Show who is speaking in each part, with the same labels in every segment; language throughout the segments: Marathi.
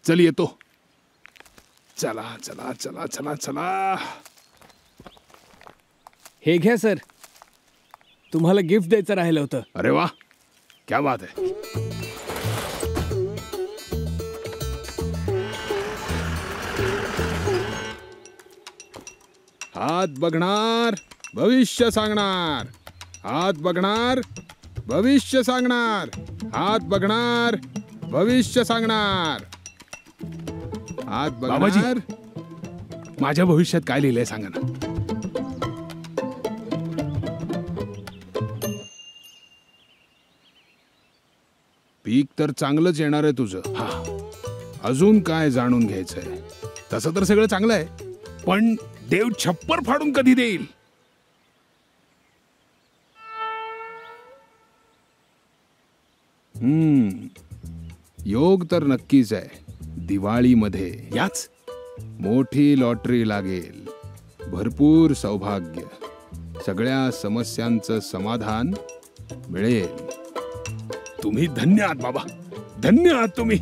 Speaker 1: चल येतो. चला चला चला चला चला.
Speaker 2: हे घ्या सर, तुम्हाला गिफ्ट द्यायचं राहिलं होतं.
Speaker 1: अरे वा, क्या बात है. हात बघणार भविष्य सांगणार, हात बघणार भविष्य सांगणार, हात बघणार भविष्य सांगणार. हात बघणार. माझ्या भविष्यात काय लिहिलंय सांगा ना. पीक तर चांगलंच येणार आहे तुझं. हा, अजून काय जाणून घ्यायचंय? तसं तर सगळं चांगलं आहे, पण देव छप्पर फाडून कधी देईल? योग तर नक्कीच आहे. दिवाळीमध्ये याच मोठी लॉटरी लागेल. भरपूर सौभाग्य, सगळ्या समस्यांचं समाधान मिळेल. तुम्ही धन्य आहात बाबा, धन्य आहात तुम्ही.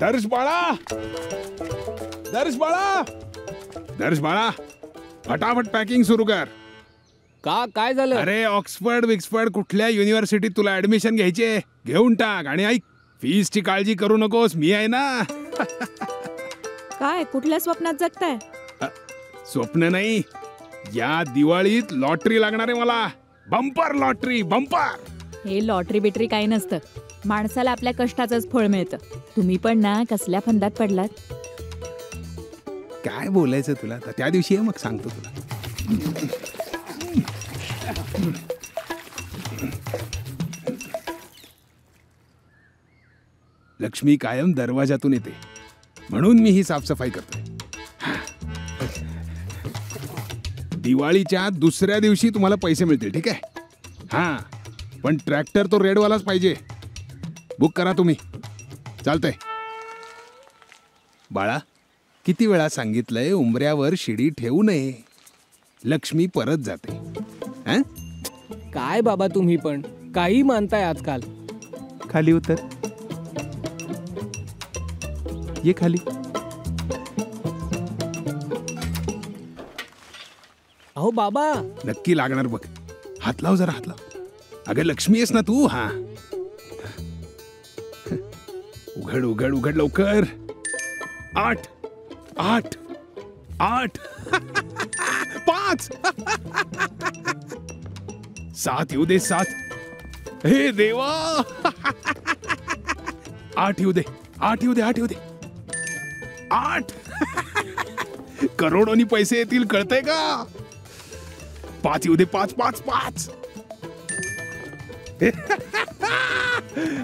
Speaker 1: दर्श बाळा, दर्श बाळा, दर्श बाळा, फटाफट पॅकिंग सुरू कर.
Speaker 2: का, काय झालं?
Speaker 1: अरे ऑक्सफर्ड विक्सफर्ड कुठल्या युनिव्हर्सिटीत तुला ऍडमिशन घ्यायचे, घेऊन टाक. आणि ऐक, फीसची काळजी करू नकोस, मी आहे ना.
Speaker 3: काय कुठल्या स्वप्नात जगताय?
Speaker 1: स्वप्न नाही, या दिवाळीत लॉटरी लागणार आहे मला. Bumper lottery, bumper.
Speaker 3: हे लॉटरी बिटरी काही नसतं. माणसाला आपल्या कष्टाचंच फळ मिळतं. तुम्ही पण ना कसल्या फंदात पडलात.
Speaker 1: काय बोलायचं तुला, त्या दिवशी मग सांगतो तुला. लक्ष्मी कायम दरवाजातून येते, म्हणून मी ही साफसफाई करतोय. दिवाळीच्या दुसऱ्या दिवशी तुम्हाला पैसे मिळतील, ठीक आहे? हा, पण ट्रॅक्टर तो रेडवालाच पाहिजे. बुक करा तुम्ही. चालतंय. बाळा, किती वेळा सांगितलंय उंबऱ्यावर शिडी ठेवू नये, लक्ष्मी परत जाते. हैं?
Speaker 2: काय बाबा तुम्ही पण काही मानताय आजकाल.
Speaker 1: खाली उतर, ये खाली.
Speaker 2: अहो बाबा,
Speaker 1: नक्की लागणार बघ. हात लाव जरा, हात लाव. अगं लक्ष्मी आहेस ना तू. हा, उघड उघड उघड लवकर. 8 8 8 5 7 येऊ दे, 7. हे देवा. 8 येऊ दे, 8 येऊ दे, 8 येऊ दे. 8 करोडोनी पैसे येतील, कळतंय का? 5 येऊ दे, 5 5 5.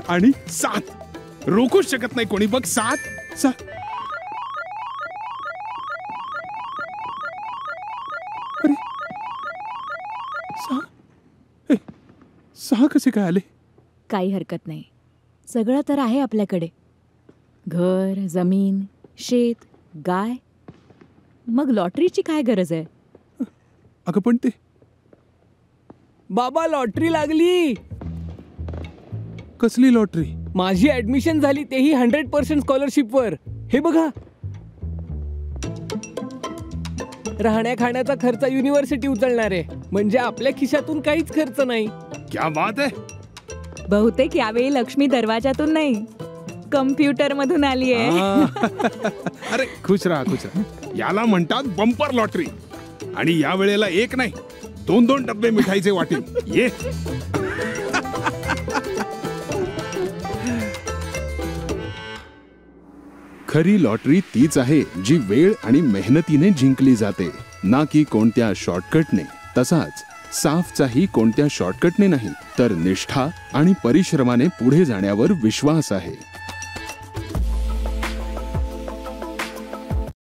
Speaker 1: आणि 7. रोखूच शकत नाही कोणी. बघ, 7 7. अरे 6 कसे काय आले?
Speaker 3: काही हरकत नाही, सगळं तर आहे आपल्याकडे. घर, जमीन, शेत, गाय. मग लॉटरीची काय गरज आहे?
Speaker 1: अगं पण ते
Speaker 2: बाबा लॉटरी लागली.
Speaker 1: कसली लॉटरी?
Speaker 2: माझी ऍडमिशन झाली, तेही 100% स्कॉलरशिपवर. हे बघा, राहण्या खाण्याचा खर्च युनिव्हर्सिटी उचलणार आहे. म्हणजे आपल्या खिशातून काहीच खर्च नाही.
Speaker 1: क्या बात आहे.
Speaker 3: बहुतेक यावेळी लक्ष्मी दरवाजातून नाही, कम्प्युटर मधून आली आहे.
Speaker 1: अरे खुश राहा, खुश राहा. याला म्हणतात बंपर लॉटरी. आणि या वेळेला एक नाही, 2-2 डब्बे मिठाईचे वाटेल. ये. खरी लॉटरी तीच आहे जी वेळ आणि मेहनतीने जिंकली जाते, ना की कोणत्या शॉर्टकटने. तसाच साफचाही कोणत्या शॉर्टकटने नाही, तर निष्ठा आणि परिश्रमाने पुढे जाण्यावर विश्वास आहे.